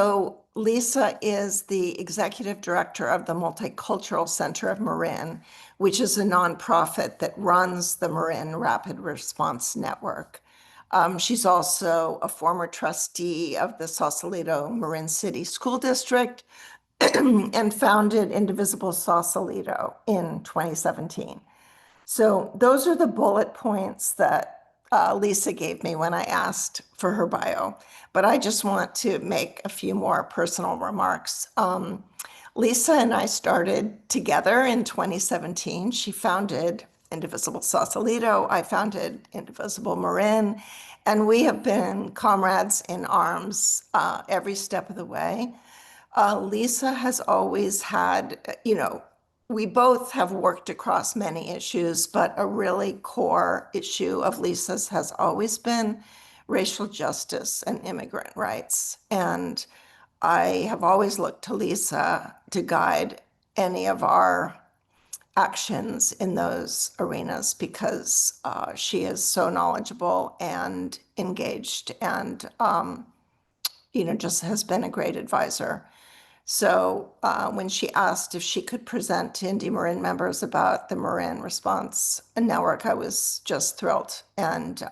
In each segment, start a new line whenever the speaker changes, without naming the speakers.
So Lisa is the executive director of the Multicultural Center of Marin, which is a nonprofit that runs the Marin Rapid Response Network. She's also a former trustee of the Sausalito Marin City School District and founded Indivisible Sausalito in 2017. So those are the bullet points that Lisa gave me when I asked for her bio. But I just want to make a few more personal remarks. Lisa and I started together in 2017. She founded Indivisible Sausalito. I founded Indivisible Marin. And we have been comrades in arms every step of the way. Lisa has always had, we both have worked across many issues, but a really core issue of Lisa's has always been racial justice and immigrant rights. And I have always looked to Lisa to guide any of our actions in those arenas because she is so knowledgeable and engaged and, just has been a great advisor. So when she asked if she could present to Indy Marin members about the Marin Response Network, I was just thrilled and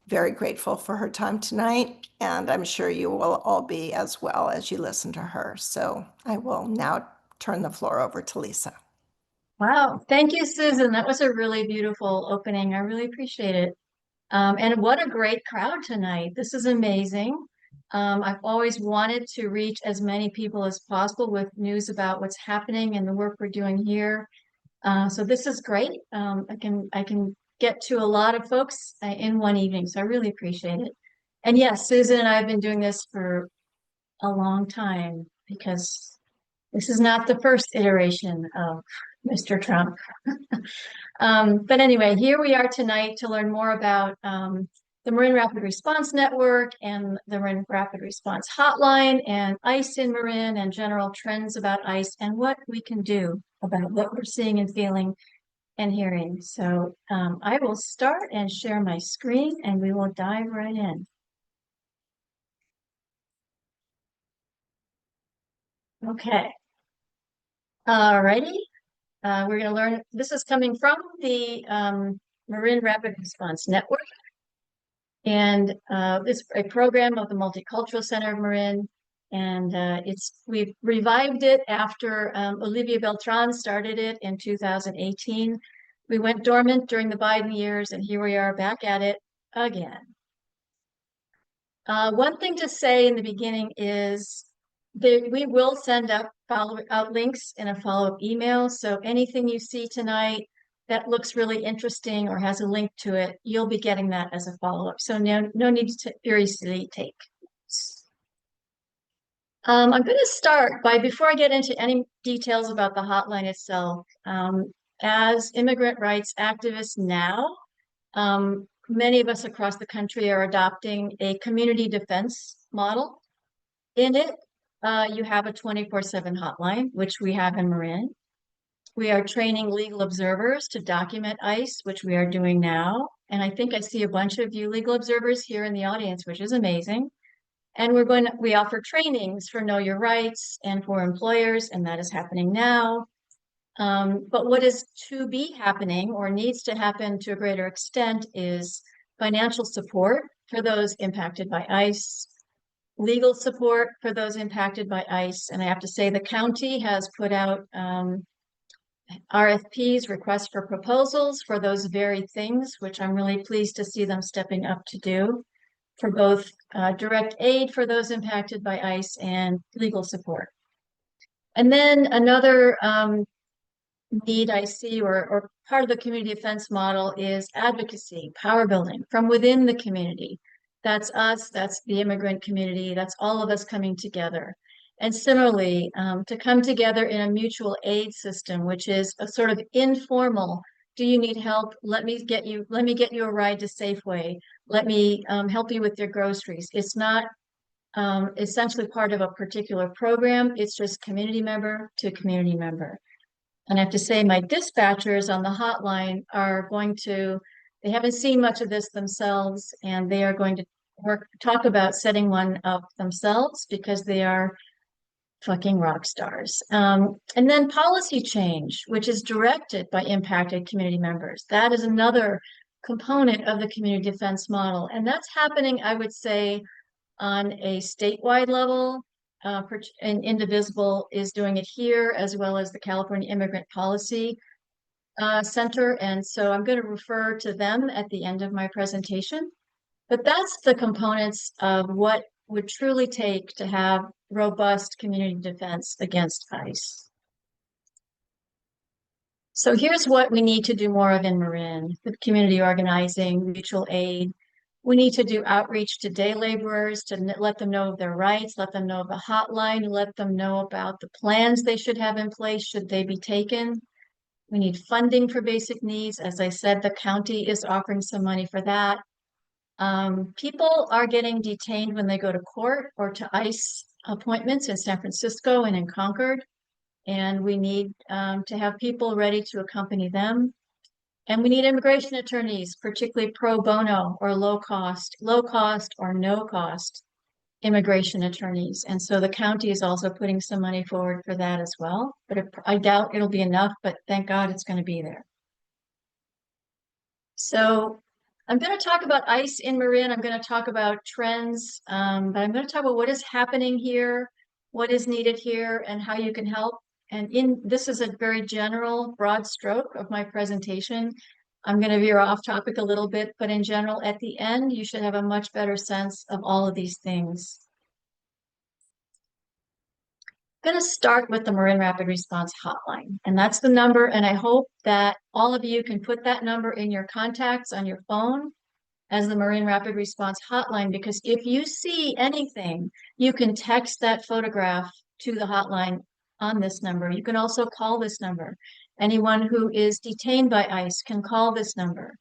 very grateful for her time tonight. And I'm sure you will all be as well as you listen to her. So I will now turn the floor over to Lisa.
Wow. Thank you, Susan. That was a really beautiful opening. I really appreciate it. And what a great crowd tonight. This is amazing. I've always wanted to reach as many people as possible with news about what's happening and the work we're doing here. So this is great. I can get to a lot of folks in one evening. So I really appreciate it. And yes, Susan and I have been doing this for a long time because this is not the first iteration of Mr. Trump. But anyway, here we are tonight to learn more about the Marin Rapid Response Network and the Marin Rapid Response Hotline and ICE in Marin and general trends about ICE and what we can do about what we're seeing and feeling and hearing. So I will start and share my screen and we will dive right in. Okay. Alrighty. We're going to learn, this is coming from the Marin Rapid Response Network. And it's a program of the Multicultural Center of Marin. And we've revived it after Olivia Beltran started it in 2018. We went dormant during the Biden years, and here we are back at it again. One thing to say in the beginning is that we will send out links in a follow-up email. So anything you see tonight that looks really interesting or has a link to it, you'll be getting that as a follow-up. So no need to seriously take. I'm going to start by, before I get into any details about the hotline itself, as immigrant rights activists now, many of us across the country are adopting a community defense model. In it, you have a 24/7 hotline, which we have in Marin. We are training legal observers to document ICE, which we are doing now. And I think I see a bunch of you legal observers here in the audience, which is amazing. And we offer trainings for Know Your Rights and for employers, and that is happening now. But what is to be happening or needs to happen to a greater extent is financial support for those impacted by ICE, legal support for those impacted by ICE. And I have to say the county has put out RFPs, requests for proposals for those very things, which I'm really pleased to see them stepping up to do for both direct aid for those impacted by ICE and legal support. And then another need I see or part of the community defense model is advocacy, power building from within the community. That's us, that's the immigrant community, that's all of us coming together. And similarly, to come together in a mutual aid system, which is a sort of informal, do you need help? Let me get you a ride to Safeway. Let me help you with your groceries. It's not essentially part of a particular program. It's just community member to community member. And I have to say my dispatchers on the hotline are they haven't seen much of this themselves, and they are going to talk about setting one up themselves because they are fucking rock stars. And then policy change, which is directed by impacted community members. That is another component of the community defense model. And that's happening, I would say, on a statewide level. And Indivisible is doing it here, as well as the California Immigrant Policy Center. And so I'm going to refer to them at the end of my presentation. But that's the components of what would truly take to have robust community defense against ICE. So here's what we need to do more of in Marin with community organizing, mutual aid. We need to do outreach to day laborers to let them know of their rights, let them know of a hotline, let them know about the plans they should have in place should they be taken. We need funding for basic needs. As I said, the county is offering some money for that. People are getting detained when they go to court or to ICE appointments in San Francisco and in Concord. And we need to have people ready to accompany them. And we need immigration attorneys, particularly pro bono or low cost or no cost immigration attorneys. And so the county is also putting some money forward for that as well. But I doubt it'll be enough, but thank God it's going to be there. So I'm going to talk about ICE in Marin. I'm going to talk about trends, but I'm going to talk about what is happening here, what is needed here, and how you can help. And this is a very general, broad stroke of my presentation. I'm going to veer off topic a little bit, but in general, at the end, you should have a much better sense of all of these things. I'm going to start with the Marin Rapid Response Hotline, and that's the number, and I hope that all of you can put that number in your contacts on your phone as the Marin Rapid Response Hotline, because if you see anything, you can text that photograph to the hotline on this number. You can also call this number. Anyone who is detained by ICE can call this number.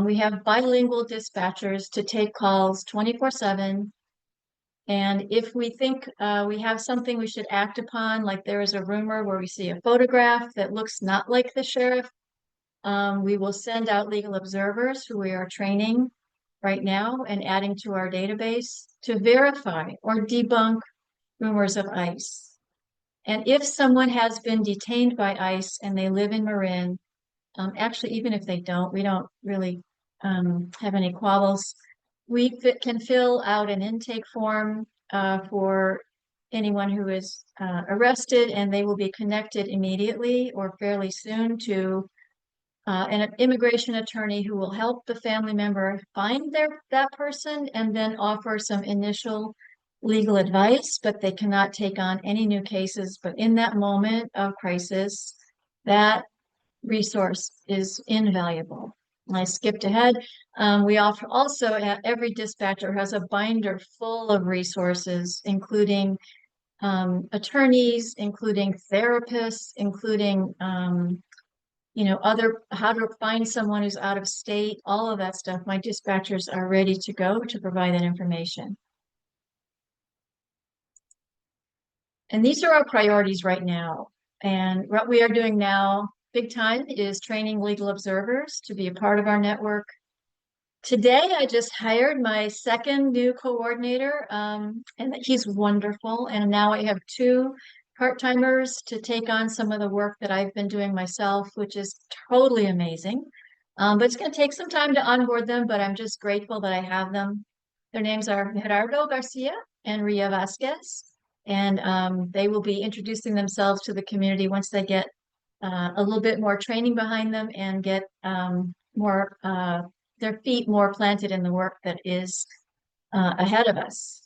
We have bilingual dispatchers to take calls 24/7. And if we think we have something we should act upon, like there is a rumor where we see a photograph that looks not like the sheriff, we will send out legal observers who we are training right now and adding to our database to verify or debunk rumors of ICE. And if someone has been detained by ICE and they live in Marin, actually, even if they don't, we don't really have any quabbles. We can fill out an intake form for anyone who is arrested, and they will be connected immediately or fairly soon to an immigration attorney who will help the family member find that person and then offer some initial legal advice, but they cannot take on any new cases. But in that moment of crisis, that resource is invaluable. I skipped ahead. We offer also, every dispatcher has a binder full of resources, including attorneys, including therapists, including how to find someone who's out of state, all of that stuff. My dispatchers are ready to go to provide that information. And these are our priorities right now. And what we are doing now, big time, is training legal observers to be a part of our network. Today, I just hired my second new coordinator, and he's wonderful. And now I have 2 part-timers to take on some of the work that I've been doing myself, which is totally amazing. But it's going to take some time to onboard them, but I'm just grateful that I have them. Their names are Gerardo Garcia and Ria Vasquez, and they will be introducing themselves to the community once they get a little bit more training behind them and get their feet more planted in the work that is ahead of us.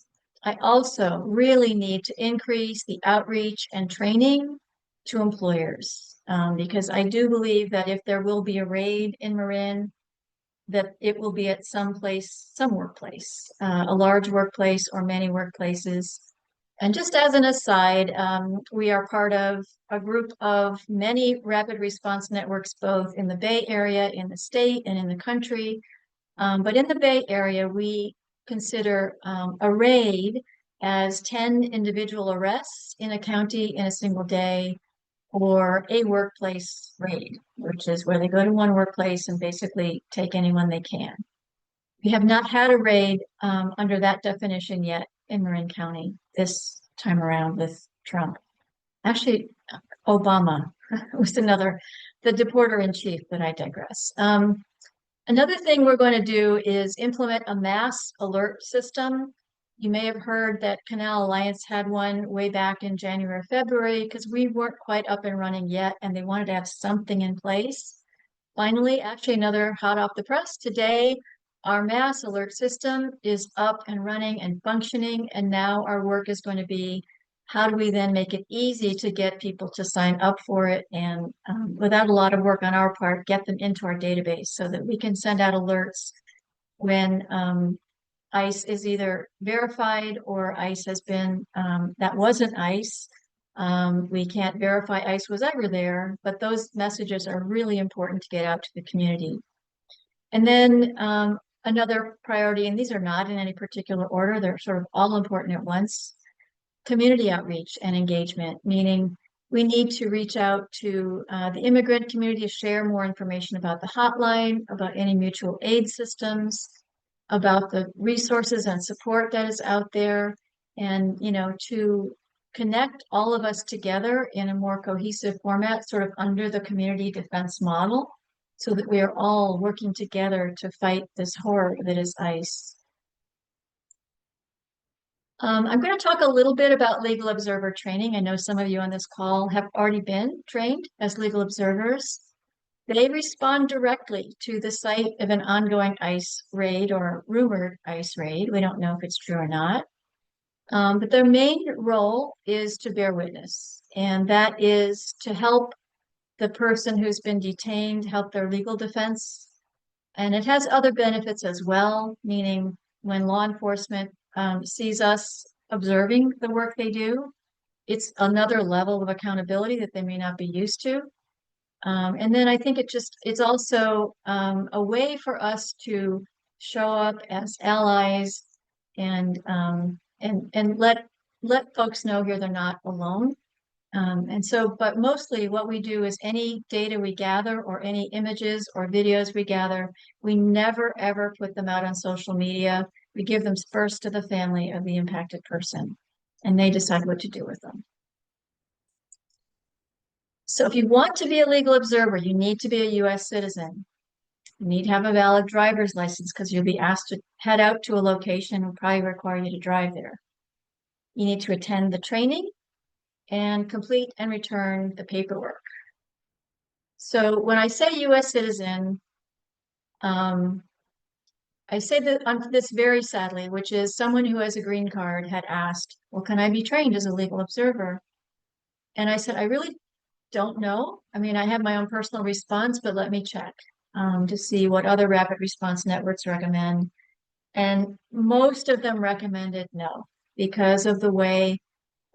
I also really need to increase the outreach and training to employers because I do believe that if there will be a raid in Marin, that it will be at some workplace, a large workplace or many workplaces. And just as an aside, we are part of a group of many rapid response networks, both in the Bay Area, in the state, and in the country. But in the Bay Area, we consider a raid as 10 individual arrests in a county in a single day, or a workplace raid, which is where they go to one workplace and basically take anyone they can. We have not had a raid under that definition yet in Marin County this time around with Trump. Actually, Obama was the deporter in chief, but I digress. Another thing we're going to do is implement a mass alert system. You may have heard that Canal Alliance had one way back in January, February, because we weren't quite up and running yet, and they wanted to have something in place. Finally, actually another hot off the press today, our mass alert system is up and running and functioning, and now our work is going to be how do we then make it easy to get people to sign up for it and without a lot of work on our part, get them into our database so that we can send out alerts when ICE is either verified or ICE has been, that wasn't ICE. We can't verify ICE was ever there, but those messages are really important to get out to the community. And then another priority, and these are not in any particular order, they're sort of all important at once, community outreach and engagement, meaning we need to reach out to the immigrant community to share more information about the hotline, about any mutual aid systems, about the resources and support that is out there, and to connect all of us together in a more cohesive format, sort of under the community defense model, so that we are all working together to fight this horror that is ICE. I'm going to talk a little bit about legal observer training. I know some of you on this call have already been trained as legal observers. They respond directly to the site of an ongoing ICE raid or rumored ICE raid. We don't know if it's true or not. But their main role is to bear witness, and that is to help the person who's been detained, help their legal defense. And it has other benefits as well, meaning when law enforcement sees us observing the work they do, it's another level of accountability that they may not be used to. And then I think it's also a way for us to show up as allies and let folks know here they're not alone. But mostly what we do is any data we gather or any images or videos we gather, we never ever put them out on social media. We give them first to the family of the impacted person, and they decide what to do with them. So if you want to be a legal observer, you need to be a US citizen. You need to have a valid driver's license because you'll be asked to head out to a location and probably require you to drive there. You need to attend the training and complete and return the paperwork. So when I say US citizen, I say that on this very sadly, which is someone who has a green card had asked, well, can I be trained as a legal observer? And I said, I really don't know. I mean, I have my own personal response, but let me check to see what other rapid response networks recommend. And most of them recommended no, because of the way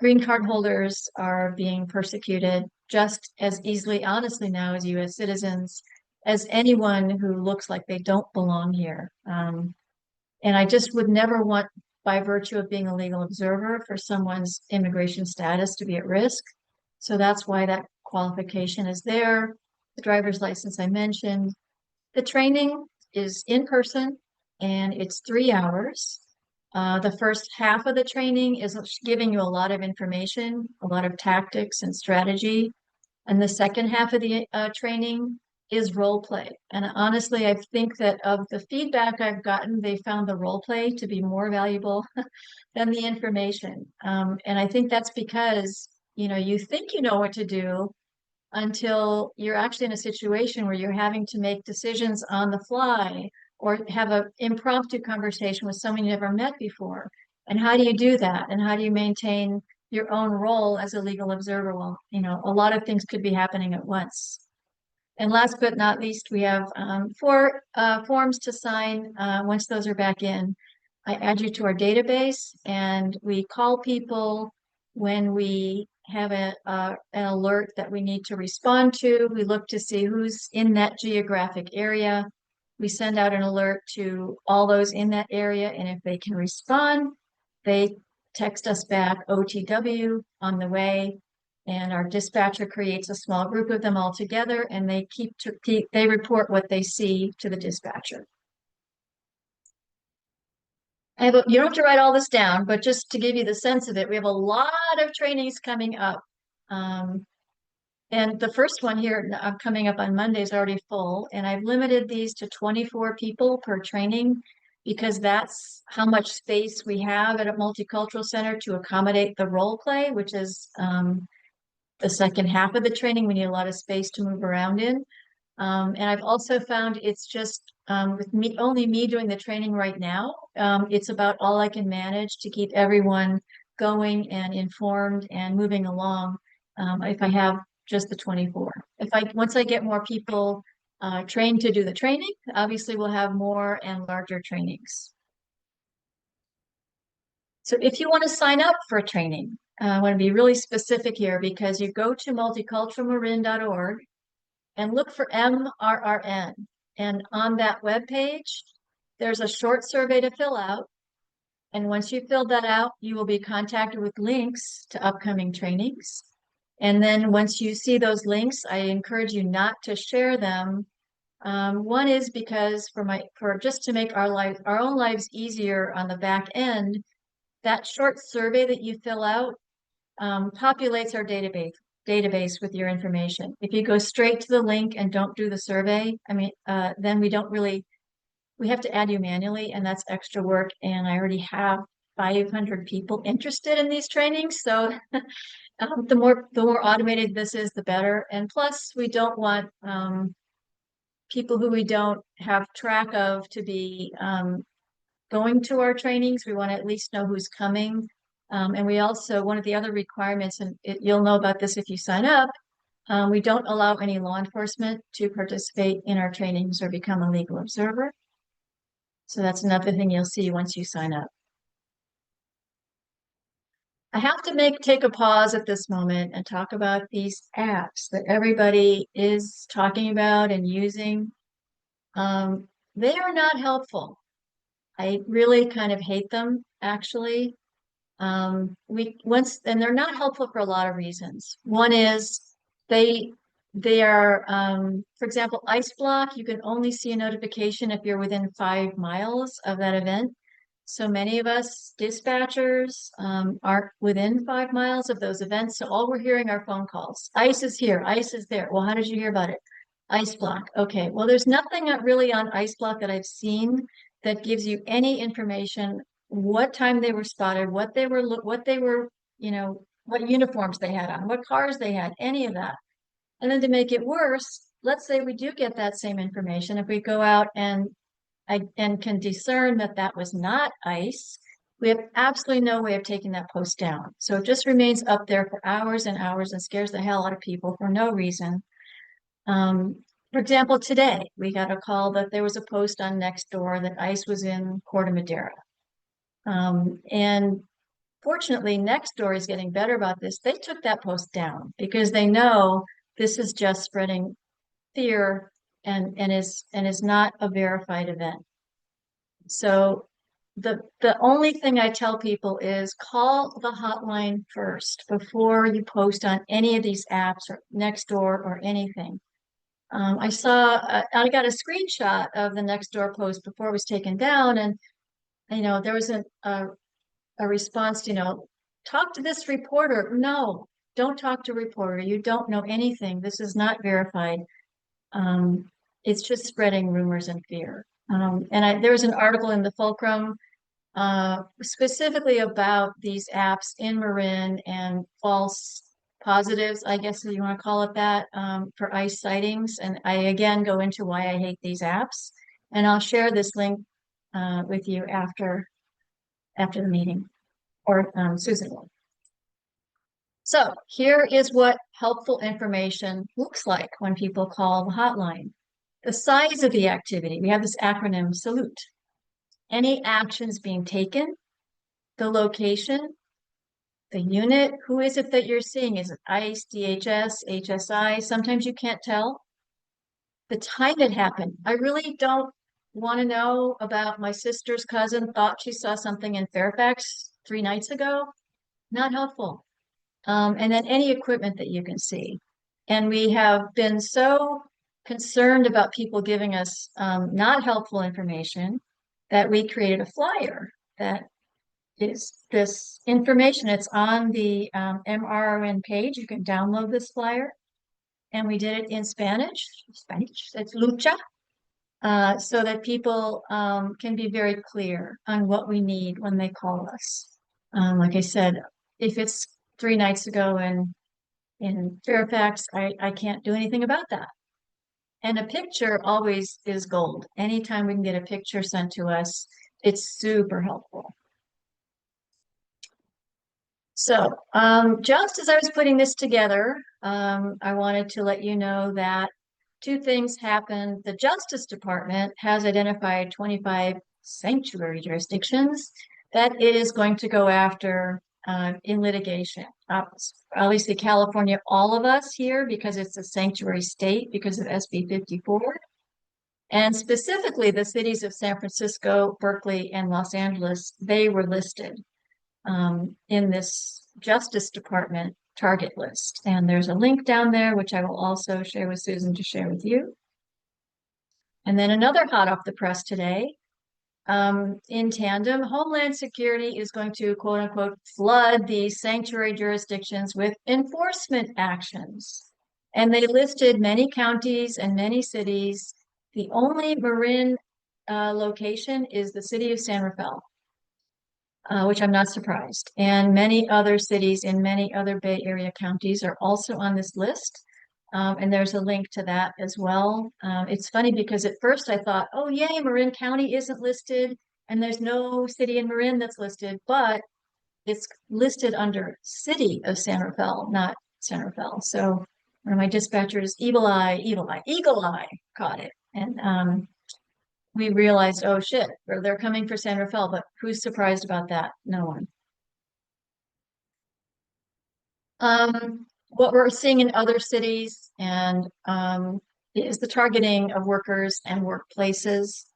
green card holders are being persecuted just as easily, honestly, now as US citizens, as anyone who looks like they don't belong here. And I just would never want, by virtue of being a legal observer, for someone's immigration status to be at risk. So that's why that qualification is there. The driver's license I mentioned. The training is in person and it's 3 hours. The first half of the training is giving you a lot of information, a lot of tactics and strategy. And the second half of the training is role play. And honestly, I think that of the feedback I've gotten, they found the role play to be more valuable than the information. And I think that's because, you think you know what to do until you're actually in a situation where you're having to make decisions on the fly or have an impromptu conversation with someone you never met before. And how do you do that? And how do you maintain your own role as a legal observer? Well, a lot of things could be happening at once. And last but not least, we have 4 forms to sign. Once those are back in, I add you to our database, and we call people when we have an alert that we need to respond to. We look to see who's in that geographic area. We send out an alert to all those in that area, and if they can respond, they text us back OTW on the way, and our dispatcher creates a small group of them all together, and they report what they see to the dispatcher. you don't have to write all this down, but just to give you the sense of it, we have a lot of trainings coming up. Um, and the first one here coming up on Monday is already full, and I've limited these to 24 people per training because that's how much space we have at a multicultural center to accommodate the role play, which is the second half of the training. We need a lot of space to move around in. And I've also found it's just with me, only me doing the training right now, it's about all I can manage to keep everyone going and informed and moving along. If I have just the 24. Once I get more people trained to do the training, obviously we'll have more and larger trainings. So if you want to sign up for a training, I want to be really specific here because you go to multiculturalmarin.org and look for MRRN. And on that web page, there's a short survey to fill out. And once you fill that out, you will be contacted with links to upcoming trainings. And then once you see those links, I encourage you not to share them. One is because for just to make our own lives easier on the back end, that short survey that you fill out populates our database with your information. If you go straight to the link and don't do the survey, then we have to add you manually, and that's extra work. And I already have 500 people interested in these trainings. So the more automated this is, the better. And plus, we don't want people who we don't have track of to be going to our trainings. We want to at least know who's coming. And we also, one of the other requirements, and you'll know about this if you sign up, we don't allow any law enforcement to participate in our trainings or become a legal observer. So that's another thing you'll see once you sign up. I have to take a pause at this moment and talk about these apps that everybody is talking about and using. They are not helpful. I really kind of hate them, actually. And they're not helpful for a lot of reasons. One is they are, for example, ice block. You can only see a notification if you're within 5 miles of that event. So many of us dispatchers aren't within 5 miles of those events. So all we're hearing are phone calls. Ice is here, ice is there. Well, how did you hear about it? Ice block. Okay. Well, there's nothing really on ice block that I've seen that gives you any information, what time they were spotted, what they were, what uniforms they had on, what cars they had, any of that. And then to make it worse, let's say we do get that same information. If we go out and can discern that that was not ICE, we have absolutely no way of taking that post down. So it just remains up there for hours and hours and scares the hell out of people for no reason. For example, today we got a call that there was a post on Nextdoor that ICE was in Corte Madera. And fortunately, Nextdoor is getting better about this. They took that post down because they know this is just spreading fear and is not a verified event. So the only thing I tell people is call the hotline first before you post on any of these apps or Nextdoor or anything. I got a screenshot of the Nextdoor post before it was taken down, and there was a response, talk to this reporter. No, don't talk to a reporter. You don't know anything. This is not verified. It's just spreading rumors and fear. There was an article in the Fulcrum specifically about these apps in Marin and false positives, I guess if you want to call it that, for ICE sightings. And I again go into why I hate these apps. And I'll share this link with you after the meeting, or Susan will. So here is what helpful information looks like when people call the hotline. The size of the activity. We have this acronym SALUTE. Any actions being taken, the location, the unit, who is it that you're seeing? Is it ICE, DHS, HSI? Sometimes you can't tell. The time it happened. I really don't want to know about my sister's cousin thought she saw something in Fairfax 3 nights ago. Not helpful. And then any equipment that you can see. And we have been so concerned about people giving us not helpful information that we created a flyer that is this information. It's on the MRRN page. You can download this flyer. And we did it in Spanish. Spanish, it's lucha, so that people can be very clear on what we need when they call us. Like I said, if it's 3 nights ago in Fairfax, I can't do anything about that. And a picture always is gold. Anytime we can get a picture sent to us, it's super helpful. So just as I was putting this together, I wanted to let you know that two things happened. The Justice Department has identified 25 sanctuary jurisdictions that it is going to go after in litigation. Obviously, California, all of us here, because it's a sanctuary state because of SB 54. And specifically, the cities of San Francisco, Berkeley, and Los Angeles, they were listed in this Justice Department target list. And there's a link down there, which I will also share with Susan to share with you. And then another hot off the press today, in tandem, Homeland Security is going to, quote unquote, flood these sanctuary jurisdictions with enforcement actions. And they listed many counties and many cities. The only Marin location is the city of San Rafael. Which I'm not surprised. And many other cities in many other Bay Area counties are also on this list. And there's a link to that as well. It's funny because at first I thought, oh, yay, Marin County isn't listed. And there's no city in Marin that's listed, but it's listed under City of San Rafael, not San Rafael. So one of my dispatchers, Eagle Eye, caught it. And we realized, oh shit, they're coming for San Rafael, but who's surprised about that? No one. What we're seeing in other cities and is the targeting of workers and workplaces,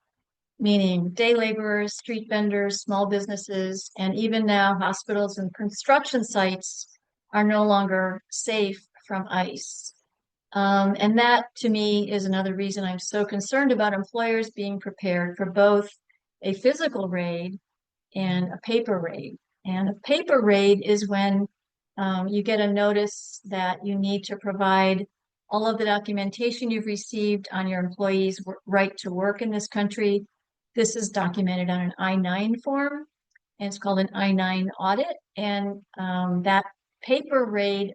meaning day laborers, street vendors, small businesses, and even now hospitals and construction sites are no longer safe from ICE. And that, to me, is another reason I'm so concerned about employers being prepared for both a physical raid and a paper raid. And a paper raid is when you get a notice that you need to provide all of the documentation you've received on your employee's right to work in this country. This is documented on an I-9 form, and it's called an I-9 audit. And that paper raid,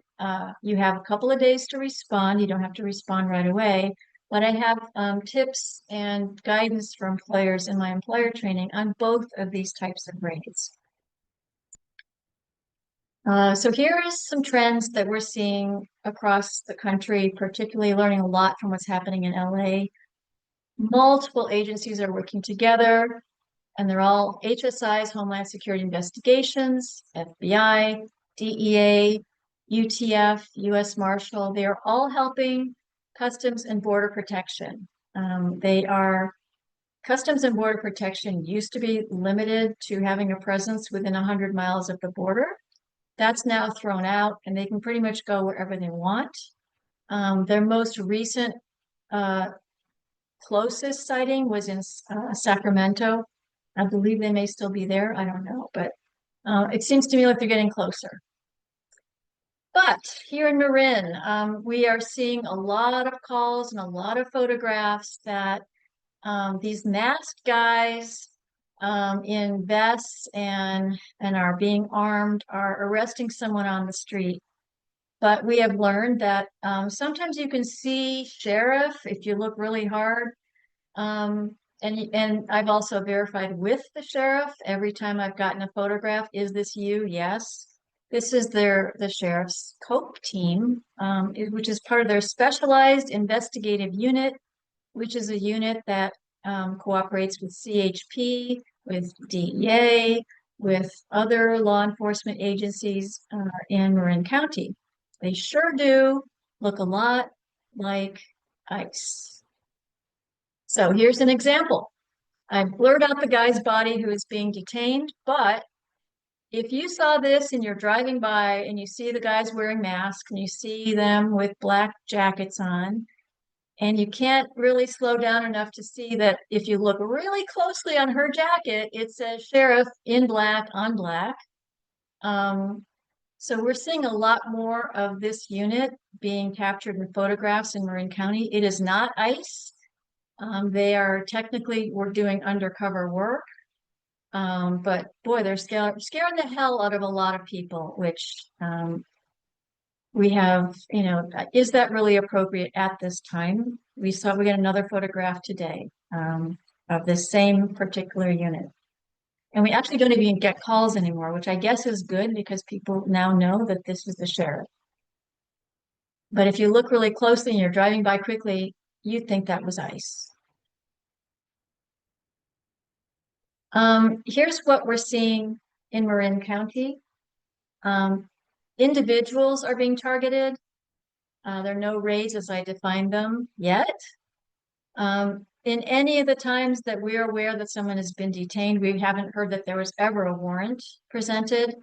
you have a couple of days to respond. You don't have to respond right away. But I have tips and guidance for employers in my employer training on both of these types of raids. So here is some trends that we're seeing across the country, particularly learning a lot from what's happening in LA. Multiple agencies are working together, and they're all HSIs, Homeland Security Investigations, FBI, DEA, UTF, US Marshal. They are all helping Customs and Border Protection. Customs and Border Protection used to be limited to having a presence within 100 miles of the border. That's now thrown out, and they can pretty much go wherever they want. Their most recent closest sighting was in Sacramento. I believe they may still be there. I don't know, but it seems to me like they're getting closer. But here in Marin, we are seeing a lot of calls and a lot of photographs that these masked guys in vests and are being armed are arresting someone on the street. But we have learned that sometimes you can see sheriff if you look really hard. And I've also verified with the sheriff every time I've gotten a photograph. Is this you? Yes. This is the sheriff's COPE team, which is part of their specialized investigative unit, which is a unit that cooperates with CHP, with DEA, with other law enforcement agencies in Marin County. They sure do look a lot like ICE. So here's an example. I blurred out the guy's body who is being detained, but if you saw this and you're driving by and you see the guys wearing masks and you see them with black jackets on, And you can't really slow down enough to see that if you look really closely on her jacket, it says sheriff in black on black. Um, so we're seeing a lot more of this unit being captured in photographs in Marin County. It is not ICE. They are technically, we're doing undercover work. But boy, they're scaring the hell out of a lot of people, which we have, is that really appropriate at this time? We got another photograph today of this same particular unit. And we actually don't even get calls anymore, which I guess is good because people now know that this is the sheriff. But if you look really closely and you're driving by quickly, you'd think that was ICE. Here's what we're seeing in Marin County. Individuals are being targeted. There are no raids as I defined them yet. In any of the times that we're aware that someone has been detained, we haven't heard that there was ever a warrant presented.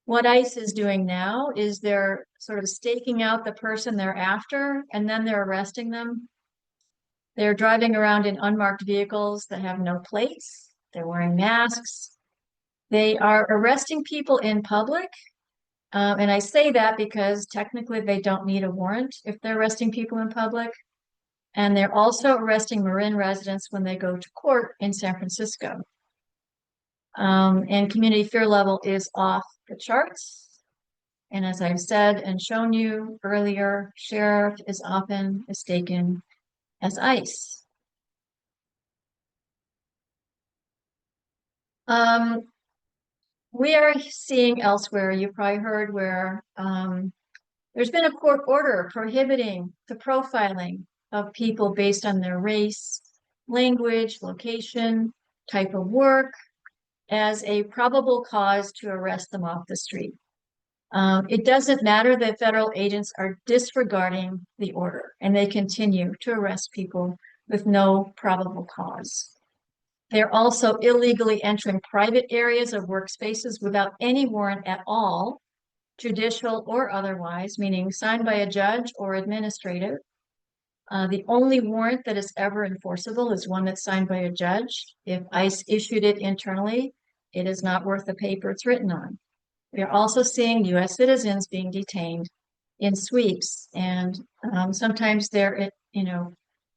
What ICE is doing now is they're sort of staking out the person they're after, and then they're arresting them. They're driving around in unmarked vehicles that have no plates. They're wearing masks. They are arresting people in public. And I say that because technically they don't need a warrant if they're arresting people in public. And they're also arresting Marin residents when they go to court in San Francisco. And community fear level is off the charts. And as I've said and shown you earlier, sheriff is often mistaken as ICE. We are seeing elsewhere, you probably heard where there's been a court order prohibiting the profiling of people based on their race, language, location, type of work as a probable cause to arrest them off the street. It doesn't matter that federal agents are disregarding the order and they continue to arrest people with no probable cause. They're also illegally entering private areas of workspaces without any warrant at all, judicial or otherwise, meaning signed by a judge or administrative. The only warrant that is ever enforceable is one that's signed by a judge. If ICE issued it internally, it is not worth the paper it's written on. We are also seeing U.S. citizens being detained in sweeps, and sometimes they're,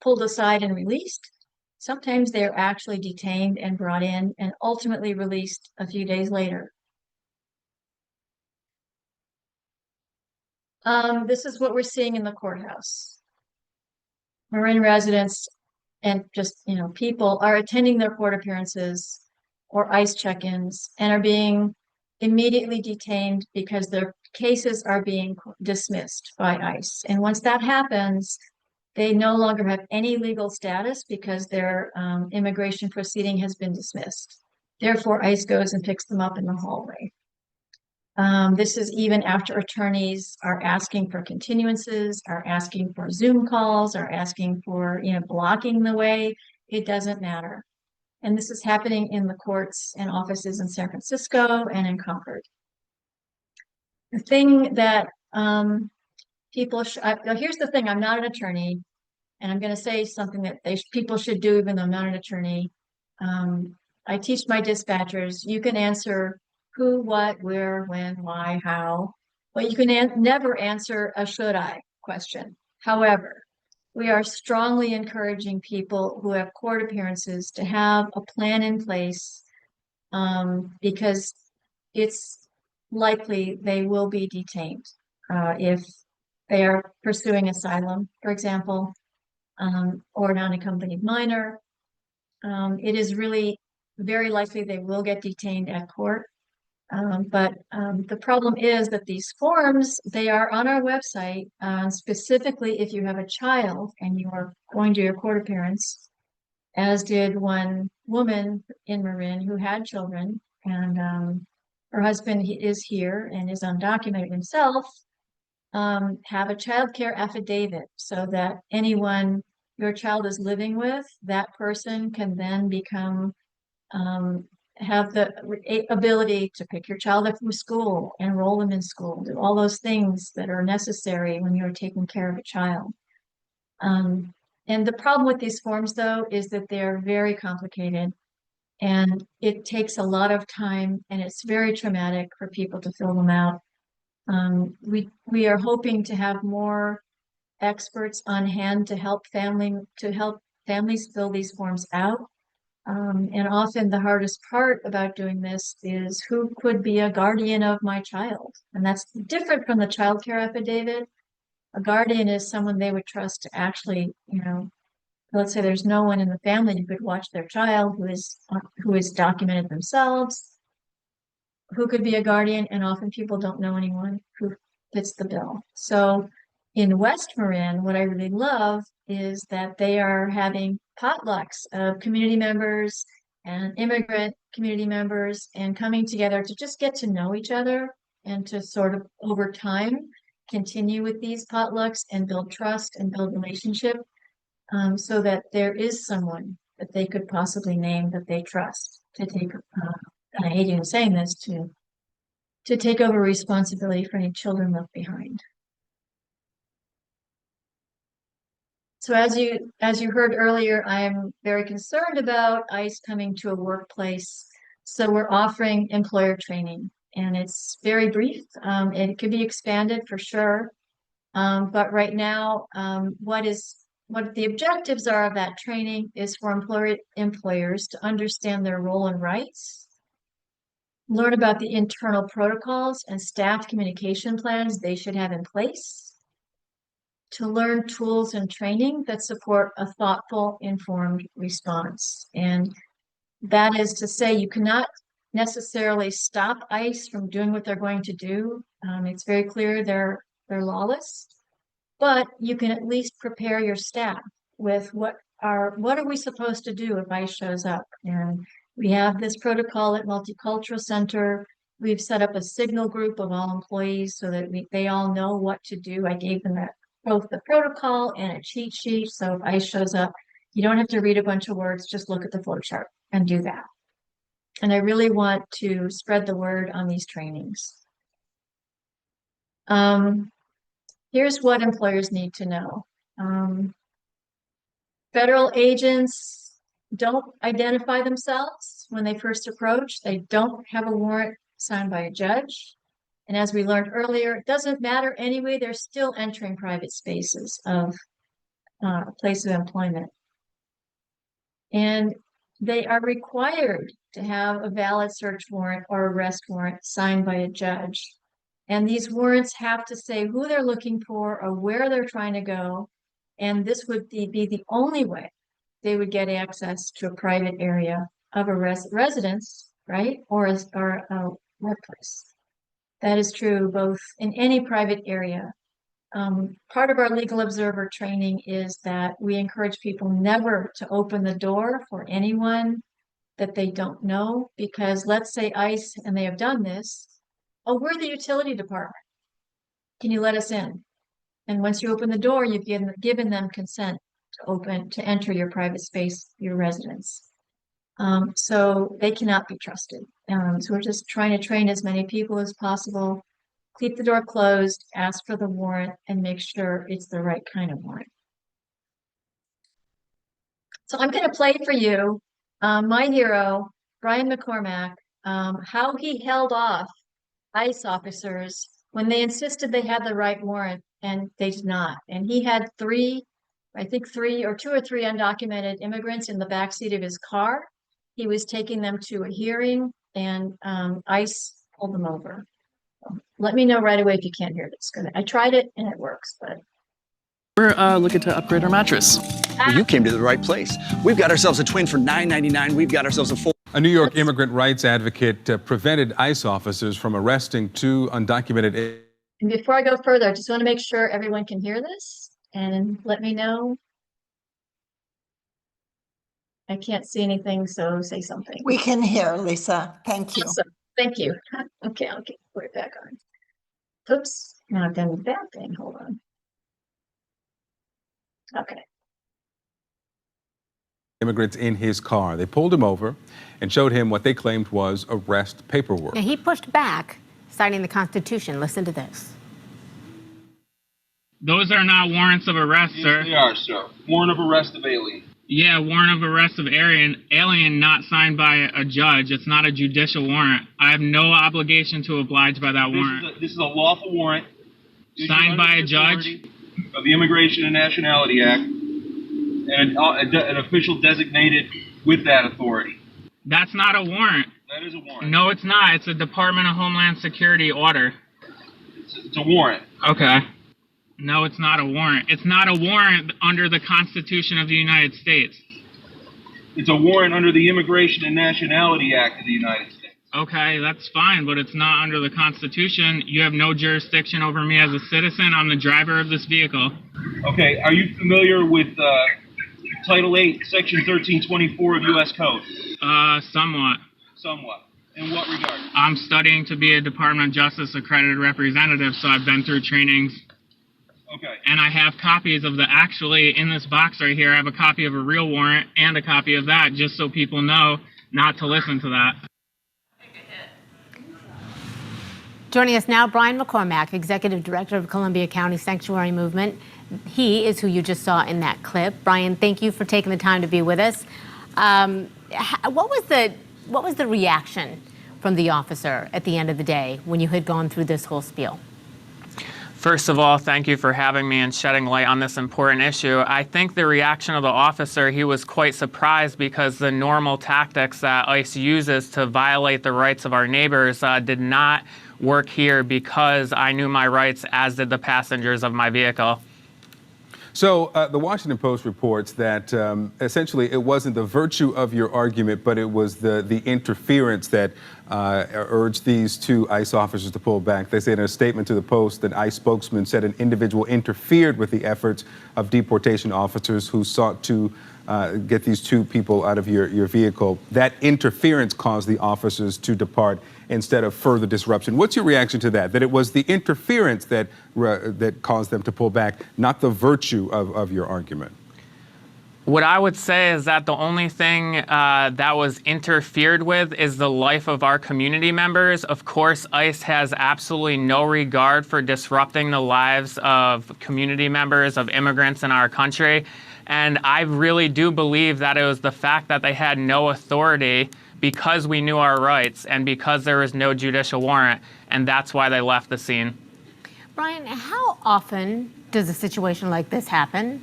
pulled aside and released. Sometimes they're actually detained and brought in and ultimately released a few days later. This is what we're seeing in the courthouse. Marin residents and just, people are attending their court appearances or ICE check-ins and are being immediately detained because their cases are being dismissed by ICE. And once that happens, they no longer have any legal status because their immigration proceeding has been dismissed. Therefore, ICE goes and picks them up in the hallway. This is even after attorneys are asking for continuances, are asking for Zoom calls, are asking for, blocking the way. It doesn't matter. And this is happening in the courts and offices in San Francisco and in Concord. The thing that here's the thing, I'm not an attorney, and I'm going to say something that people should do even though I'm not an attorney. I teach my dispatchers, you can answer who, what, where, when, why, how, but you can never answer a should I question. However, we are strongly encouraging people who have court appearances to have a plan in place because it's likely they will be detained if they are pursuing asylum, for example, or an unaccompanied minor. It is really very likely they will get detained at court. But the problem is that these forms, they are on our website, specifically if you have a child and you are going to your court appearance, as did one woman in Marin who had children, and her husband is here and is undocumented himself, have a child care affidavit so that anyone your child is living with, that person can then become have the ability to pick your child up from school, enroll them in school, do all those things that are necessary when you're taking care of a child. And the problem with these forms, though, is that they're very complicated and it takes a lot of time and it's very traumatic for people to fill them out. We are hoping to have more experts on hand to help families fill these forms out. And often the hardest part about doing this is who could be a guardian of my child. And that's different from the child care affidavit. A guardian is someone they would trust to actually, let's say there's no one in the family who could watch their child who is documented themselves, who could be a guardian, and often people don't know anyone who fits the bill. So in West Marin, what I really love is that they are having potlucks of community members and immigrant community members and coming together to just get to know each other and to sort of over time continue with these potlucks and build trust and build relationship, so that there is someone that they could possibly name that they trust to take, and I hate even saying this, to take over responsibility for any children left behind. So as you heard earlier, I'm very concerned about ICE coming to a workplace. So we're offering employer training, and it's very brief. It could be expanded for sure. But right now, what the objectives are of that training is for employers to understand their role and rights, learn about the internal protocols and staff communication plans they should have in place, to learn tools and training that support a thoughtful, informed response. And that is to say, you cannot necessarily stop ICE from doing what they're going to do. It's very clear they're lawless, but you can at least prepare your staff with what are we supposed to do if ICE shows up. And we have this protocol at Multicultural Center. We've set up a signal group of all employees so that they all know what to do. I gave them both the protocol and a cheat sheet. So if ICE shows up, you don't have to read a bunch of words, just look at the flow chart and do that. And I really want to spread the word on these trainings. Here's what employers need to know. Federal agents don't identify themselves when they first approach. They don't have a warrant signed by a judge. And as we learned earlier, it doesn't matter anyway, they're still entering private spaces of a place of employment. And they are required to have a valid search warrant or arrest warrant signed by a judge. And these warrants have to say who they're looking for or where they're trying to go. And this would be the only way they would get access to a private area of a residence, right? Or a workplace. That is true both in any private area. Part of our legal observer training is that we encourage people never to open the door for anyone that they don't know, because let's say ICE, and they have done this, oh, we're the utility department. Can you let us in? And once you open the door, you've given them consent to enter your private space, your residence. So they cannot be trusted. So we're just trying to train as many people as possible, keep the door closed, ask for the warrant, and make sure it's the right kind of warrant. So I'm going to play for you my hero, Brian McCormack, how he held off ICE officers when they insisted they had the right warrant and they did not. And he had two or three undocumented immigrants in the backseat of his car. He was taking them to a hearing, and ICE pulled them over. So let me know right away if you can't hear this. I tried it and it works, but
we're looking to upgrade our mattress.
Well, you came to the right place. We've got ourselves a twin for $9.99. We've got ourselves a full.
A New York immigrant rights advocate prevented ICE officers from arresting two undocumented.
And before I go further, I just want to make sure everyone can hear this and let me know. I can't see anything, so say something.
We can hear, Lisa. Thank you.
Awesome. Thank you. Okay, I'll put it back on. Oops, now I've done the bad thing. Hold on. Okay.
Immigrants in his car. They pulled him over and showed him what they claimed was arrest paperwork.
Now, he pushed back, citing the Constitution. Listen to this. Those are not warrants of arrest, sir.
Yes, they are, sir. Warrant of arrest of alien.
Yeah, warrant of arrest of alien not signed by a judge. It's not a judicial warrant. I have no obligation to oblige by that warrant.
This is a lawful warrant.
Signed by a judge?
Of the Immigration and Nationality Act, and an official designated with that authority.
That's not a warrant.
That is a warrant.
No, it's not. It's a Department of Homeland Security order.
It's a warrant.
Okay. No, it's not a warrant. It's not a warrant under the Constitution of the United States.
It's a warrant under the Immigration and Nationality Act of the United States.
Okay, that's fine, but it's not under the Constitution. You have no jurisdiction over me as a citizen. I'm the driver of this vehicle.
Okay, are you familiar with Title 8, Section 1324 of U.S. Code?
Somewhat.
Somewhat. In what regard?
I'm studying to be a Department of Justice accredited representative, so I've been through trainings.
Okay.
And I have copies of actually in this box right here, I have a copy of a real warrant and a copy of that, just so people know not to listen to that.
Joining us now, Brian McCormack, Executive Director of Columbia County Sanctuary Movement. He is who you just saw in that clip. Brian, thank you for taking the time to be with us. What was the reaction from the officer at the end of the day when you had gone through this whole spiel?
First of all, thank you for having me and shedding light on this important issue. I think the reaction of the officer, he was quite surprised because the normal tactics that ICE uses to violate the rights of our neighbors did not work here because I knew my rights, as did the passengers of my vehicle.
So the Washington Post reports that essentially it wasn't the virtue of your argument, but it was the interference that urged these two ICE officers to pull back. They said in a statement to the Post that ICE spokesman said an individual interfered with the efforts of deportation officers who sought to get these two people out of your vehicle. That interference caused the officers to depart instead of further disruption. What's your reaction to that? That it was the interference that caused them to pull back, not the virtue of your argument?
What I would say is that the only thing that was interfered with is the life of our community members. Of course, ICE has absolutely no regard for disrupting the lives of community members, of immigrants in our country. And I really do believe that it was the fact that they had no authority because we knew our rights and because there was no judicial warrant, and that's why they left the scene.
Brian, how often does a situation like this happen?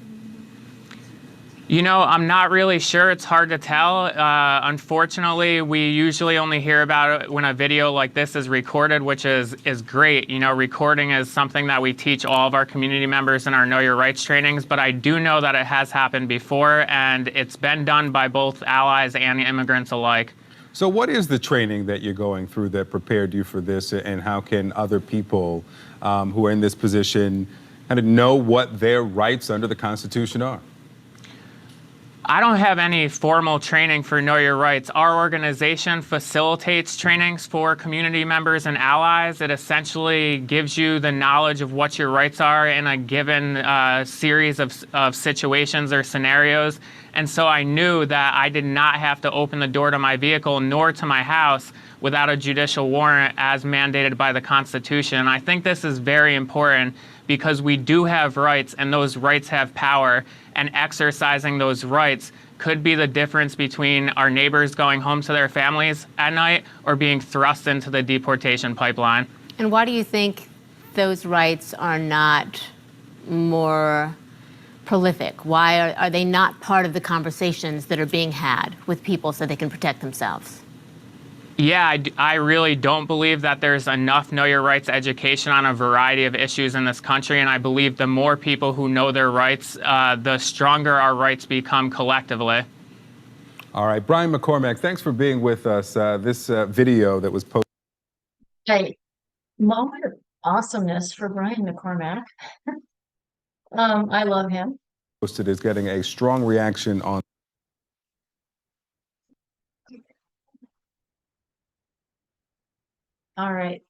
You know, I'm not really sure. It's hard to tell. Unfortunately, we usually only hear about it when a video like this is recorded, which is great. You know, recording is something that we teach all of our community members in our Know Your Rights trainings, but I do know that it has happened before, and it's been done by both allies and immigrants alike.
So what is the training that you're going through that prepared you for this, and how can other people who are in this position kind of know what their rights under the Constitution are?
I don't have any formal training for Know Your Rights. Our organization facilitates trainings for community members and allies. It essentially gives you the knowledge of what your rights are in a given series of situations or scenarios. And so I knew that I did not have to open the door to my vehicle nor to my house without a judicial warrant as mandated by the Constitution. I think this is very important because we do have rights, and those rights have power, and exercising those rights could be the difference between our neighbors going home to their families at night or being thrust into the deportation pipeline.
And why do you think those rights are not more prolific? Why are they not part of the conversations that are being had with people so they can protect themselves?
Yeah, I really don't believe that there's enough Know Your Rights education on a variety of issues in this country, and I believe the more people who know their rights, the stronger our rights become collectively.
All right, Brian McCormack, thanks for being with us. This video that was posted.
Hey, moment of awesomeness for Brian McCormack. I love him.
Posted is getting a strong reaction on.
All right.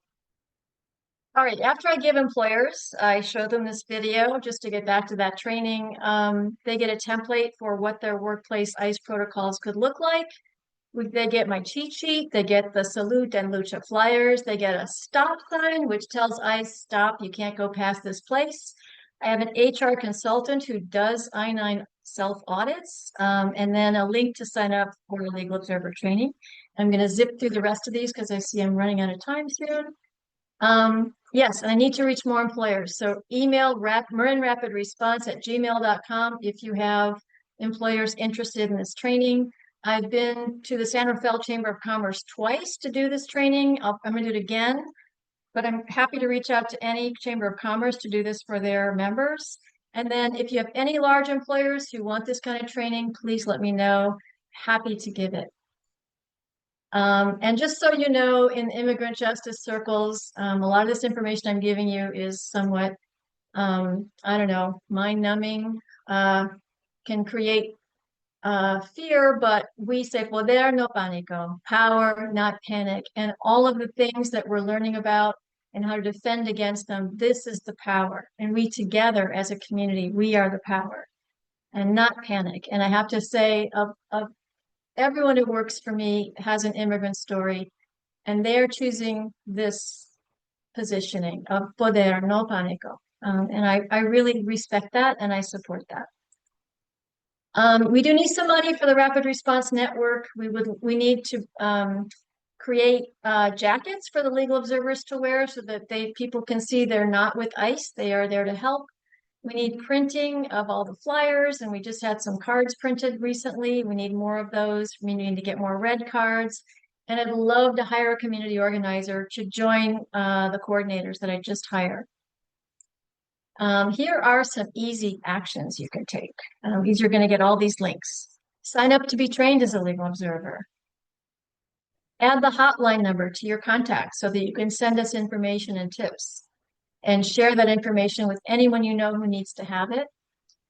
All right, after I give employers, I show them this video just to get back to that training. They get a template for what their workplace ICE protocols could look like. They get my cheat sheet, they get the salute and lucha flyers, they get a stop sign, which tells ICE, stop, you can't go past this place. I have an HR consultant who does I-9 self-audits, and then a link to sign up for legal observer training. I'm going to zip through the rest of these because I see I'm running out of time soon. Yes, and I need to reach more employers. So email marinrapidresponse@gmail.com if you have employers interested in this training. I've been to the San Rafael Chamber of Commerce twice to do this training. I'm going to do it again, but I'm happy to reach out to any Chamber of Commerce to do this for their members. And then if you have any large employers who want this kind of training, please let me know. Happy to give it. And just so you know, in immigrant justice circles, a lot of this information I'm giving you is somewhat, I don't know, mind-numbing, can create fear, but we say, poder no pánico, power, not panic, and all of the things that we're learning about and how to defend against them, this is the power. And we together as a community, we are the power and not panic. And I have to say, of everyone who works for me has an immigrant story, and they're choosing this positioning of poder, no pánico. And I really respect that and I support that. We do need some money for the Rapid Response Network. We need to create jackets for the legal observers to wear so that people can see they're not with ICE, they are there to help. We need printing of all the flyers, and we just had some cards printed recently. We need more of those. We need to get more red cards. And I'd love to hire a community organizer to join the coordinators that I just hired. Here are some easy actions you can take. You're going to get all these links. Sign up to be trained as a legal observer. Add the hotline number to your contacts so that you can send us information and tips. And share that information with anyone you know who needs to have it.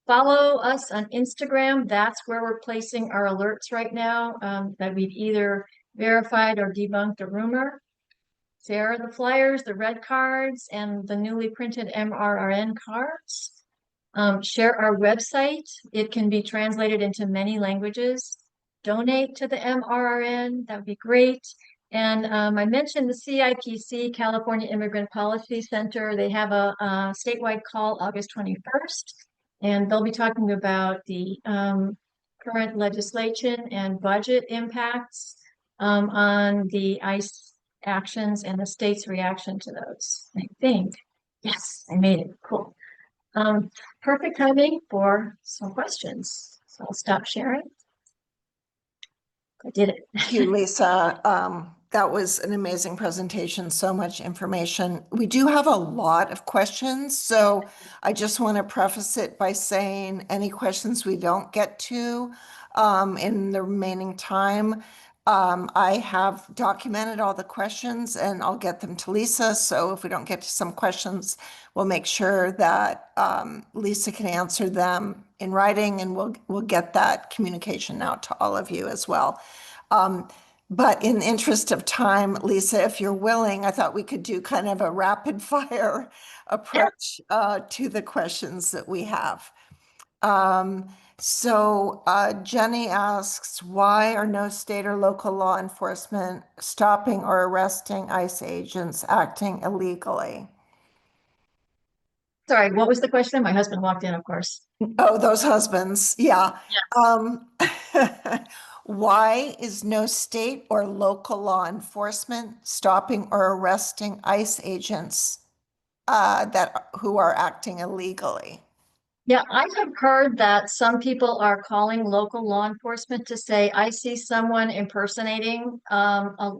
Follow us on Instagram. That's where we're placing our alerts right now, that we've either verified or debunked a rumor. There are the flyers, the red cards, and the newly printed MRRN cards. Share our website. It can be translated into many languages. Donate to the MRRN. That would be great. And I mentioned the CIPC, California Immigrant Policy Center. They have a statewide call August 21st, and they'll be talking about the current legislation and budget impacts on the ICE actions and the state's reaction to those. I think, yes, I made it, cool. Perfect timing for some questions. So I'll stop sharing. I did it.
Thank you, Lisa. That was an amazing presentation, so much information. We do have a lot of questions, so I just want to preface it by saying any questions we don't get to in the remaining time, I have documented all the questions and I'll get them to Lisa. So if we don't get to some questions, we'll make sure that Lisa can answer them in writing, and we'll get that communication out to all of you as well. But in the interest of time, Lisa, if you're willing, I thought we could do kind of a rapid fire approach to the questions that we have. Jenny asks, why are no state or local law enforcement stopping or arresting ICE agents acting illegally?
Sorry, what was the question? My husband walked in, of course.
Oh, those husbands. Yeah. Why is no state or local law enforcement stopping or arresting ICE agents who are acting illegally?
Yeah, I have heard that some people are calling local law enforcement to say, I see someone impersonating a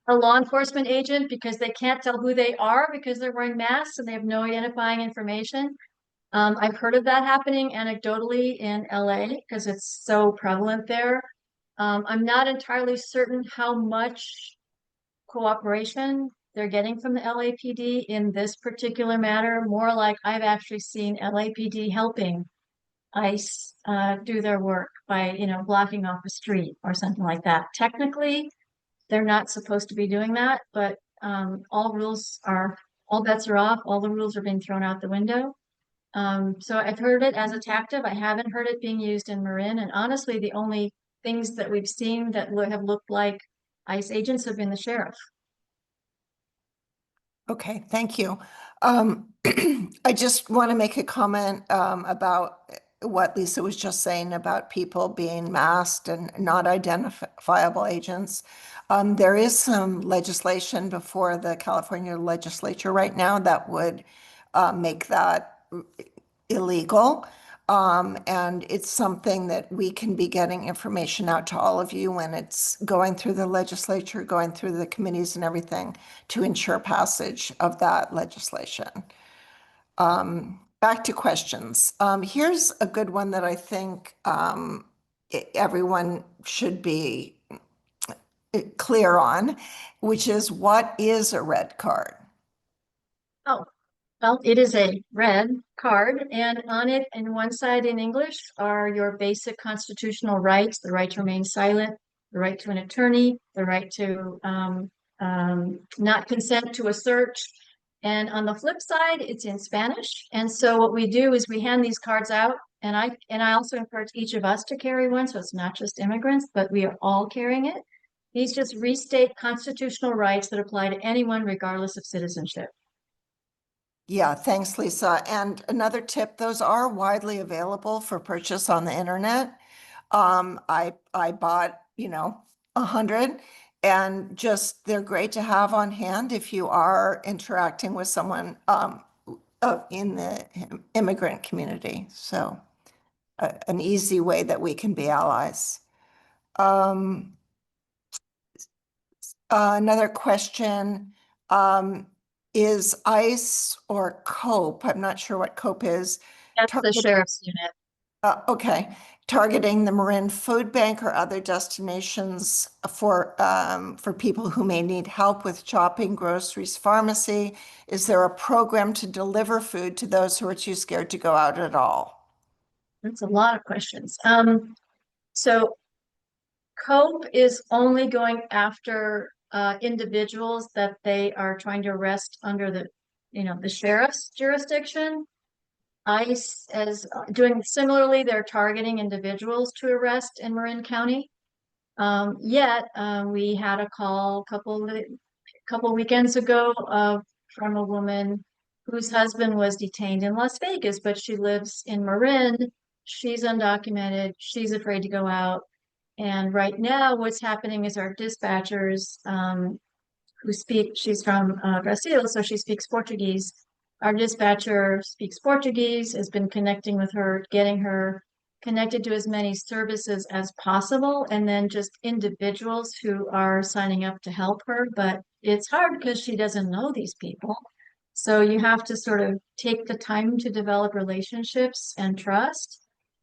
law enforcement agent because they can't tell who they are because they're wearing masks and they have no identifying information. I've heard of that happening anecdotally in LA because it's so prevalent there. I'm not entirely certain how much cooperation they're getting from the LAPD in this particular matter. More like I've actually seen LAPD helping ICE do their work by, blocking off a street or something like that. Technically, they're not supposed to be doing that, but all bets are off. All the rules are being thrown out the window. So I've heard it as a tactic. I haven't heard it being used in Marin. And honestly, the only things that we've seen that have looked like ICE agents have been the sheriff.
Okay, thank you. I just want to make a comment about what Lisa was just saying about people being masked and not identifiable agents. There is some legislation before the California legislature right now that would make that illegal. And it's something that we can be getting information out to all of you when it's going through the legislature, going through the committees and everything to ensure passage of that legislation. Back to questions. Here's a good one that I think everyone should be clear on, which is, what is a red card?
Oh, well, it is a red card, and on it, in one side in English, are your basic constitutional rights: the right to remain silent, the right to an attorney, the right to not consent to a search. And on the flip side, it's in Spanish. And so what we do is we hand these cards out, and I also encourage each of us to carry one, so it's not just immigrants, but we are all carrying it. These just restate constitutional rights that apply to anyone, regardless of citizenship.
Yeah, thanks, Lisa. And another tip, those are widely available for purchase on the internet. I bought, 100, and just they're great to have on hand if you are interacting with someone in the immigrant community. So an easy way that we can be allies. Another question, is ICE or COPE, I'm not sure what COPE is.
That's the sheriff's unit.
Okay, targeting the Marin Food Bank or other destinations for people who may need help with shopping, groceries, pharmacy. Is there a program to deliver food to those who are too scared to go out at all?
That's a lot of questions. So COPE is only going after individuals that they are trying to arrest under the sheriff's jurisdiction. ICE is doing similarly. They're targeting individuals to arrest in Marin County. Yet we had a call a couple weekends ago from a woman whose husband was detained in Las Vegas, but she lives in Marin. She's undocumented. She's afraid to go out. And right now, what's happening is our dispatchers she's from Brazil, so she speaks Portuguese. Our dispatcher speaks Portuguese, has been connecting with her, getting her connected to as many services as possible, and then just individuals who are signing up to help her. But it's hard because she doesn't know these people. So you have to sort of take the time to develop relationships and trust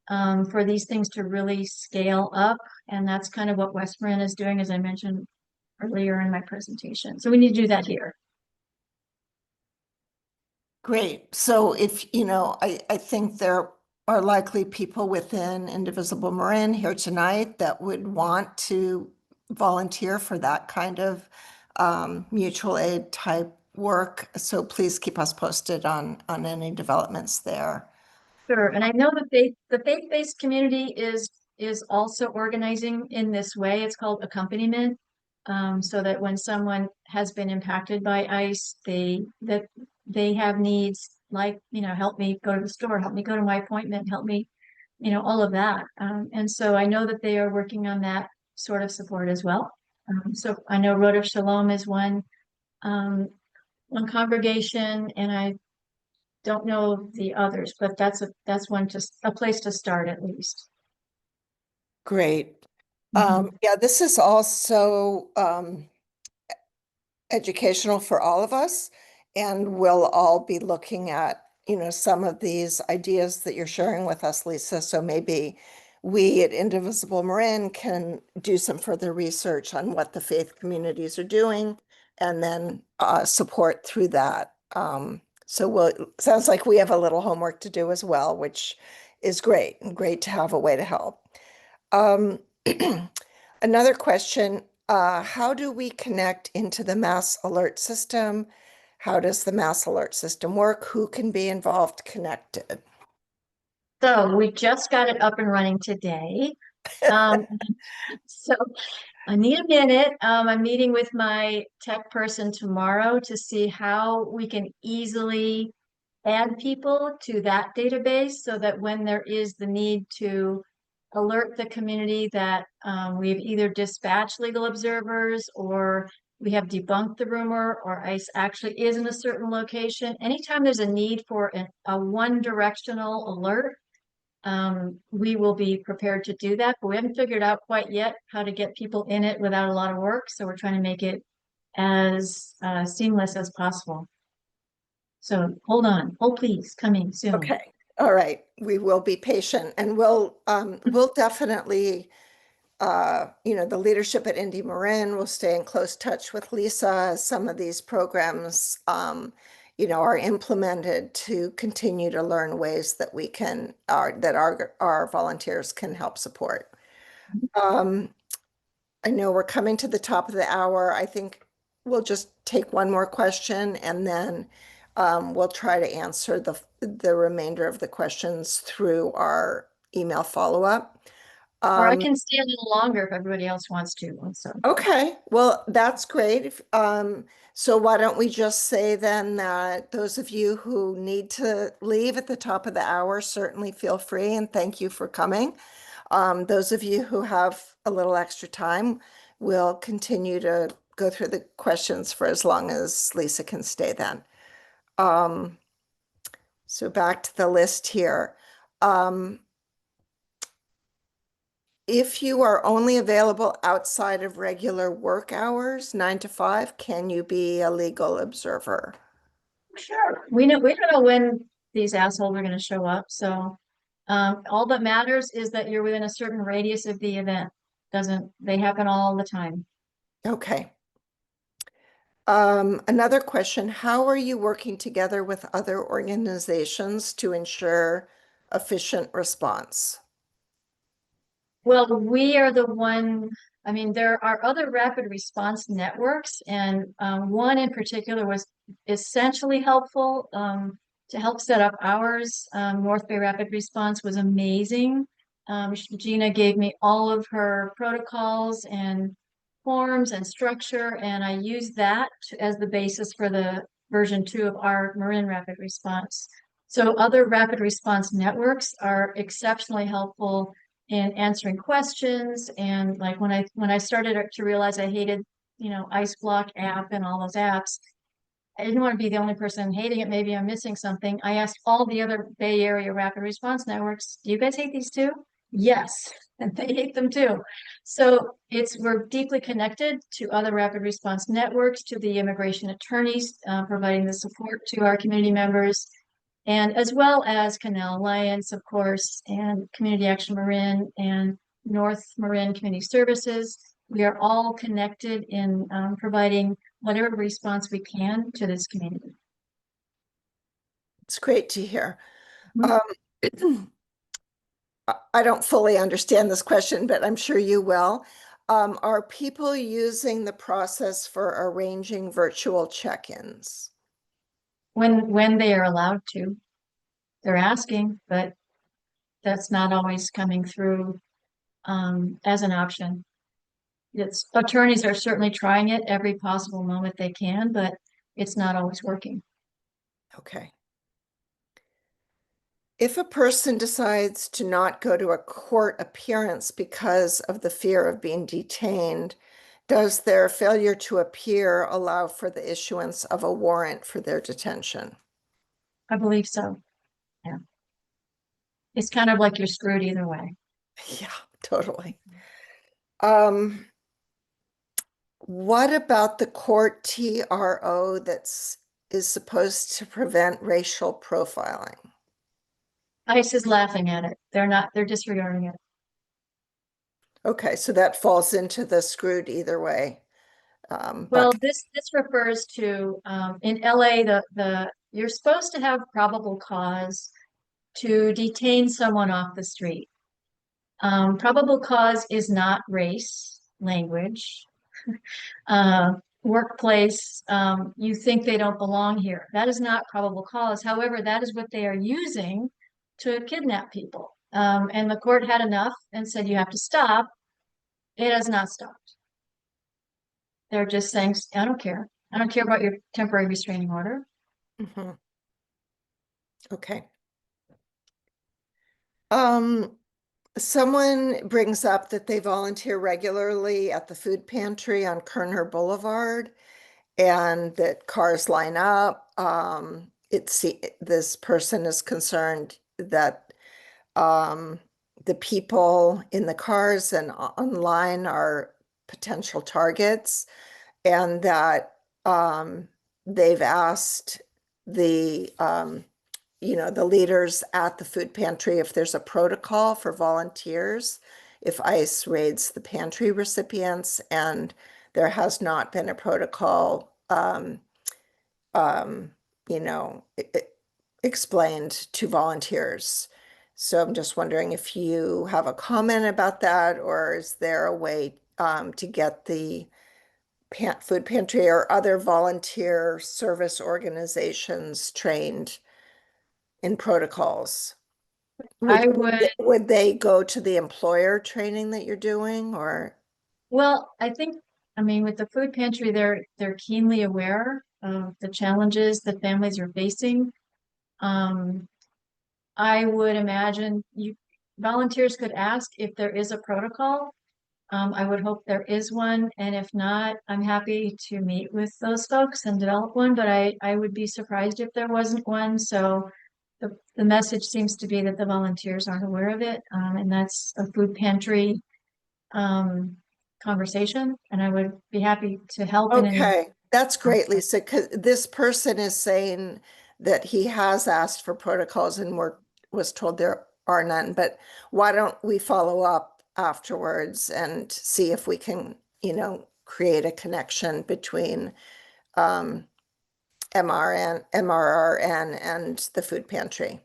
for these things to really scale up. And that's kind of what West Marin is doing, as I mentioned earlier in my presentation. So we need to do that here.
Great. So if, I think there are likely people within Indivisible Marin here tonight that would want to volunteer for that kind of mutual aid type work. So please keep us posted on any developments there.
Sure. And I know that the faith-based community is also organizing in this way. It's called accompaniment. So that when someone has been impacted by ICE, they have needs like, help me go to the store, help me go to my appointment, help me, all of that. And so I know that they are working on that sort of support as well. So I know Road of Shalom is one congregation, and I don't know the others, but that's one, just a place to start at least.
Great. Yeah, this is also educational for all of us, and we'll all be looking at, some of these ideas that you're sharing with us, Lisa. So maybe we at Indivisible Marin can do some further research on what the faith communities are doing, and then support through that. So sounds like we have a little homework to do as well, which is great, and great to have a way to help. Another question, how do we connect into the mass alert system? How does the mass alert system work? Who can be involved, connected?
So we just got it up and running today. So I need a minute. I'm meeting with my tech person tomorrow to see how we can easily add people to that database so that when there is the need to alert the community that we've either dispatched legal observers or we have debunked the rumor or ICE actually is in a certain location. Anytime there's a need for a one-directional alert, we will be prepared to do that, but we haven't figured out quite yet how to get people in it without a lot of work. So we're trying to make it as seamless as possible. So hold on, hold please, coming soon.
Okay, all right. We will be patient, and we'll definitely, the leadership at Indy Marin will stay in close touch with Lisa as some of these programs, are implemented to continue to learn ways that we can, that our volunteers can help support. I know we're coming to the top of the hour. I think we'll just take one more question and then we'll try to answer the remainder of the questions through our email follow-up.
Or I can stay a little longer if everybody else wants to. So.
Okay, well, that's great. So why don't we just say then that those of you who need to leave at the top of the hour, certainly feel free, and thank you for coming. Those of you who have a little extra time, we'll continue to go through the questions for as long as Lisa can stay then. So back to the list here. If you are only available outside of regular work hours, 9 to 5, can you be a legal observer?
Sure. We don't know when these assholes are going to show up. So all that matters is that you're within a certain radius of the event. They happen all the time.
Okay. Another question, how are you working together with other organizations to ensure efficient response?
Well, we are the one, I mean, there are other rapid response networks, and one in particular was essentially helpful to help set up ours. North Bay Rapid Response was amazing. Gina gave me all of her protocols and forms and structure, and I used that as the basis for the version 2 of our Marin Rapid Response. So other rapid response networks are exceptionally helpful in answering questions. And like when I started to realize I hated, Ice Block app and all those apps, I didn't want to be the only person hating it. Maybe I'm missing something. I asked all the other Bay Area rapid response networks, do you guys hate these too? Yes, and they hate them too. So we're deeply connected to other rapid response networks, to the immigration attorneys, providing the support to our community members, and as well as Canal Alliance, of course, and Community Action Marin and North Marin Community Services. We are all connected in providing whatever response we can to this community.
It's great to hear. I don't fully understand this question, but I'm sure you will. Are people using the process for arranging virtual check-ins?
When they are allowed to. They're asking, but that's not always coming through as an option. Attorneys are certainly trying it every possible moment they can, but it's not always working.
Okay. If a person decides to not go to a court appearance because of the fear of being detained, does their failure to appear allow for the issuance of a warrant for their detention?
I believe so. Yeah. It's kind of like you're screwed either way.
Yeah, totally. What about the court TRO is supposed to prevent racial profiling?
ICE is laughing at it. They're disregarding it.
Okay, so that falls into the screwed either way.
Well, this refers to in LA, you're supposed to have probable cause to detain someone off the street. Probable cause is not race, language, workplace. You think they don't belong here. That is not probable cause. However, that is what they are using to kidnap people. And the court had enough and said, you have to stop. It has not stopped. they're just saying, I don't care. I don't care about your temporary restraining order.
Mhm. Okay. Someone brings up that they volunteer regularly at the food pantry on Kerner Boulevard and that cars line up. This person is concerned that the people in the cars and online are potential targets, and that they've asked the the leaders at the food pantry if there's a protocol for volunteers if ICE raids the pantry recipients, and there has not been a protocol you know, explained to volunteers. So I'm just wondering if you have a comment about that, or is there a way to get the food pantry or other volunteer service organizations trained in protocols?
I would,
Would they go to the employer training that you're doing, or?
well, I think, I mean, with the food pantry, they're keenly aware of the challenges that families are facing. I would imagine volunteers could ask if there is a protocol. I would hope there is one, and if not, I'm happy to meet with those folks and develop one, but I would be surprised if there wasn't one. So the message seems to be that the volunteers aren't aware of it, and that's a food pantry conversation, and I would be happy to help in any.
Okay, that's great, Lisa, because this person is saying that he has asked for protocols and was told there are none, but why don't we follow up afterwards and see if we can, create a connection between MRRN and the food pantry?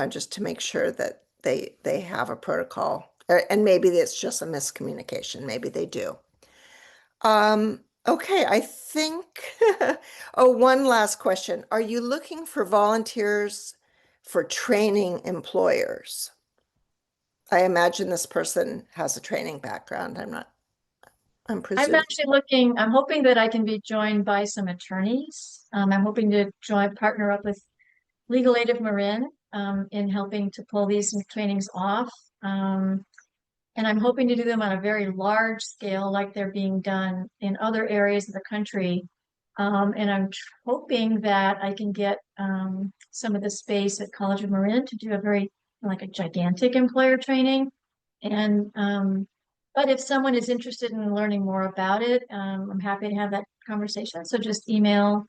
Just to make sure that they have a protocol, and maybe it's just a miscommunication, maybe they do. Okay, I think, oh, one last question. Are you looking for volunteers for training employers? I imagine this person has a training background. I'm
I'm
presuming.
actually I'm hoping that I can be joined by some attorneys. I'm hoping to partner up with Legal Aid of Marin in helping to pull these trainings off. And I'm hoping to do them on a very large scale, like they're being done in other areas of the country. And I'm hoping that I can get some of the space at College of Marin to do like a gigantic employer training. And but if someone is interested in learning more about it, I'm happy to have that conversation. So just email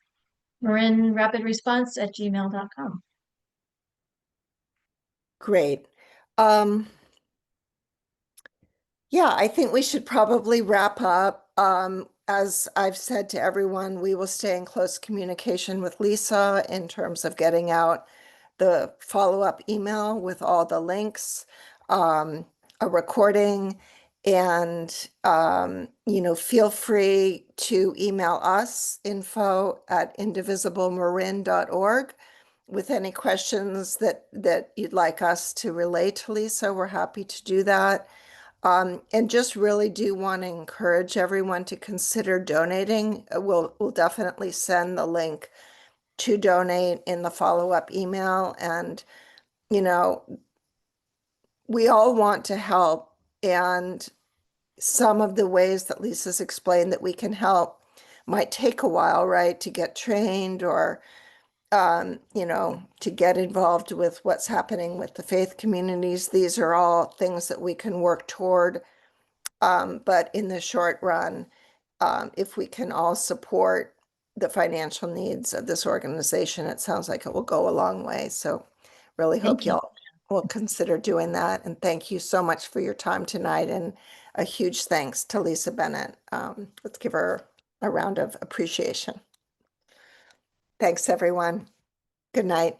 marinrapidresponse@gmail.com.
Great. Yeah, I think we should probably wrap up. As I've said to everyone, we will stay in close communication with Lisa in terms of getting out the follow-up email with all the links, a recording, and feel free to email us info@indivisibleMarin.org with any questions that you'd like us to relay to Lisa. We're happy to do that. And just really do want to encourage everyone to consider donating. We'll definitely send the link to donate in the follow-up email. And, we all want to help. And some of the ways that Lisa's explained that we can help might take a while, right, to get trained or, to get involved with what's happening with the faith communities. These are all things that we can work toward. But in the short run, if we can all support the financial needs of this organization, it sounds like it will go a long way. So really hope
Thank you.
y'all will consider doing that. And thank you so much for your time tonight. And a huge thanks to Lisa Bennett. Let's give her a round of appreciation. Thanks, everyone. Good night.